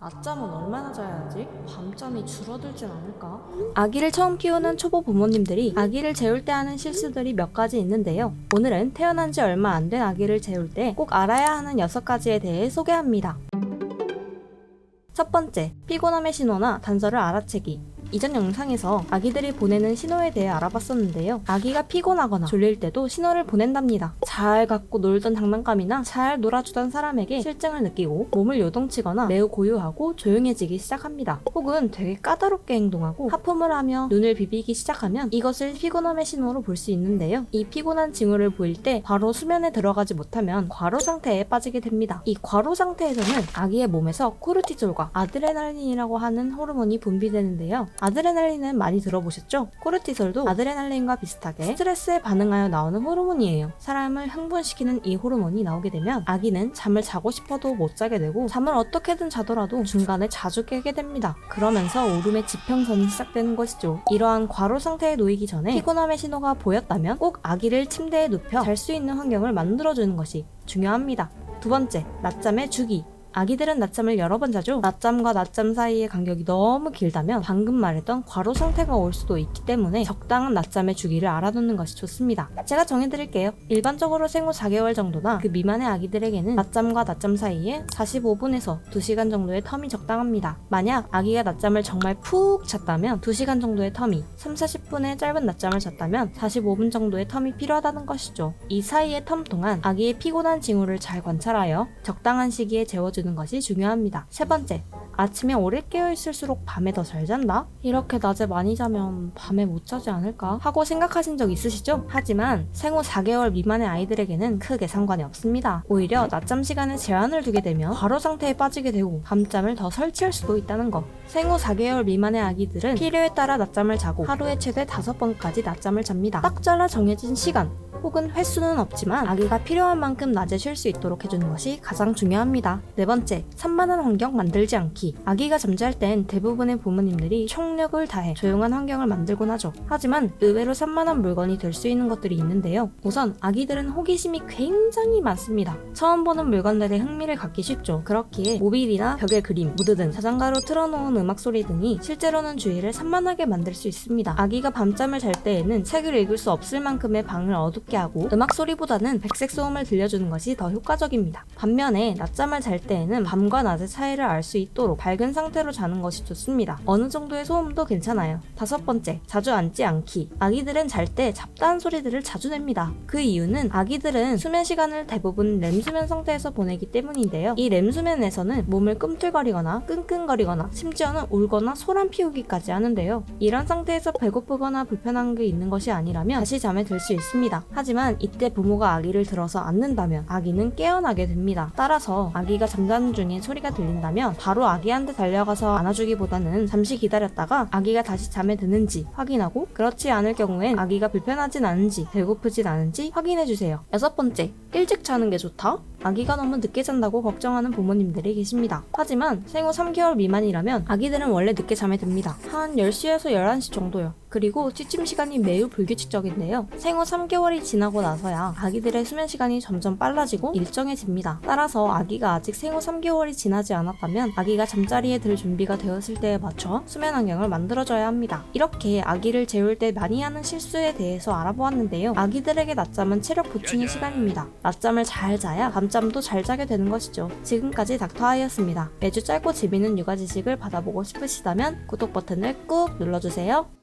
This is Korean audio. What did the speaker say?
낮잠은 얼마나 자야 하지? 밤잠이 줄어들진 않을까? 아기를 처음 키우는 초보 부모님들이 아기를 재울 때 하는 실수들이 몇 가지 있는데요. 오늘은 태어난 지 얼마 안 된 아기를 재울 때 꼭 알아야 하는 6가지에 대해 소개합니다. 첫 번째, 피곤함의 신호나 단서를 알아채기. 이전 영상에서 아기들이 보내는 신호에 대해 알아봤었는데요. 아기가 피곤하거나 졸릴 때도 신호를 보낸답니다. 잘 갖고 놀던 장난감이나 잘 놀아주던 사람에게 실증을 느끼고 몸을 요동치거나 매우 고요하고 조용해지기 시작합니다. 혹은 되게 까다롭게 행동하고 하품을 하며 눈을 비비기 시작하면 이것을 피곤함의 신호로 볼 수 있는데요. 이 피곤한 징후를 보일 때 바로 수면에 들어가지 못하면 과로 상태에 빠지게 됩니다. 이 과로 상태에서는 아기의 몸에서 코르티졸과 아드레날린이라고 하는 호르몬이 분비되는데요. 아드레날린은 많이 들어보셨죠? 코르티솔도 아드레날린과 비슷하게 스트레스에 반응하여 나오는 호르몬이에요. 사람을 흥분시키는 이 호르몬이 나오게 되면 아기는 잠을 자고 싶어도 못 자게 되고 잠을 어떻게든 자더라도 중간에 자주 깨게 됩니다. 그러면서 울음의 지평선이 시작되는 것이죠. 이러한 과로 상태에 놓이기 전에 피곤함의 신호가 보였다면 꼭 아기를 침대에 눕혀 잘 수 있는 환경을 만들어주는 것이 중요합니다. 두 번째, 낮잠의 주기. 아기들은 낮잠을 여러 번 자죠. 낮잠과 낮잠 사이의 간격이 너무 길다면 방금 말했던 과로 상태가 올 수도 있기 때문에 적당한 낮잠의 주기를 알아두는 것이 좋습니다. 제가 정해드릴게요. 일반적으로 생후 4개월 정도나 그 미만의 아기들에게는 낮잠과 낮잠 사이에 45분에서 2시간 정도의 텀이 적당합니다. 만약 아기가 낮잠을 정말 푹 잤다면 2시간 정도의 텀이, 30-40분의 짧은 낮잠을 잤다면 45분 정도의 텀이 필요하다는 것이죠. 이 사이의 텀 동안 아기의 피곤한 징후를 잘 관찰하여 적당한 시기에 재워주는 것이 중요합니다. 세 번째, 아침에 오래 깨어있을수록 밤에 더 잘 잔다? 이렇게 낮에 많이 자면 밤에 못 자지 않을까? 하고 생각하신 적 있으시죠? 하지만 생후 4개월 미만의 아이들에게는 크게 상관이 없습니다. 오히려 낮잠 시간에 제한을 두게 되면 과로 상태에 빠지게 되고 밤잠을 더 설치할 수도 있다는 것. 생후 4개월 미만의 아기들은 필요에 따라 낮잠을 자고 하루에 최대 5번까지 낮잠을 잡니다. 딱 잘라 정해진 시간 혹은 횟수는 없지만 아기가 필요한 만큼 낮에 쉴 수 있도록 해주는 것이 가장 중요합니다. 네 번째, 산만한 환경 만들지 않기. 아기가 잠잘 땐 대부분의 부모님들이 총력을 다해 조용한 환경을 만들곤 하죠. 하지만 의외로 산만한 물건이 될 수 있는 것들이 있는데요. 우선 아기들은 호기심이 굉장히 많습니다. 처음 보는 물건들에 흥미를 갖기 쉽죠. 그렇기에 모빌이나 벽의 그림, 무드 등 자장가로 틀어놓은 음악 소리 등이 실제로는 주의를 산만하게 만들 수 있습니다. 아기가 밤잠을 잘 때에는 책을 읽을 수 없을 만큼의 방을 어둡게 하고 음악 소리보다는 백색 소음을 들려주는 것이 더 효과적입니다. 반면에 낮잠을 잘 때에는 밤과 낮의 차이를 알 수 있도록 밝은 상태로 자는 것이 좋습니다. 어느 정도의 소음도 괜찮아요. 다섯 번째, 자주 앉지 않기. 아기들은 잘 때 잡다한 소리들을 자주 냅니다. 그 이유는 아기들은 수면 시간을 대부분 렘수면 상태에서 보내기 때문인데요. 이 렘수면에서는 몸을 꿈틀거리거나 끙끙거리거나 심지어는 울거나 소란 피우기까지 하는데요. 이런 상태에서 배고프거나 불편한 게 있는 것이 아니라면 다시 잠에 들 수 있습니다. 하지만 이때 부모가 아기를 들어서 안는다면 아기는 깨어나게 됩니다. 따라서 아기가 잠자는 중에 소리가 들린다면 바로 아기한테 달려가서 안아주기보다는 잠시 기다렸다가 아기가 다시 잠에 드는지 확인하고, 그렇지 않을 경우엔 아기가 불편하진 않은지 배고프진 않은지 확인해주세요. 여섯 번째, 일찍 자는 게 좋다? 아기가 너무 늦게 잔다고 걱정하는 부모님들이 계십니다. 하지만 생후 3개월 미만이라면 아기들은 원래 늦게 잠에 듭니다. 한 10시에서 11시 정도요. 그리고 취침 시간이 매우 불규칙적인데요. 생후 3개월이 지나고 나서야 아기들의 수면 시간이 점점 빨라지고 일정해집니다. 따라서 아기가 아직 생후 3개월이 지나지 않았다면 아기가 잠자리에 들 준비가 되었을 때에 맞춰 수면 환경을 만들어줘야 합니다. 이렇게 아기를 재울 때 많이 하는 실수에 대해서 알아보았는데요. 아기들에게 낮잠은 체력 보충의 시간입니다. 낮잠을 잘 자야 밤잠도 잘 자게 되는 것이죠. 지금까지 닥터아이였습니다. 매주 짧고 재미있는 육아 지식을 받아보고 싶으시다면 구독 버튼을 꾹 눌러주세요.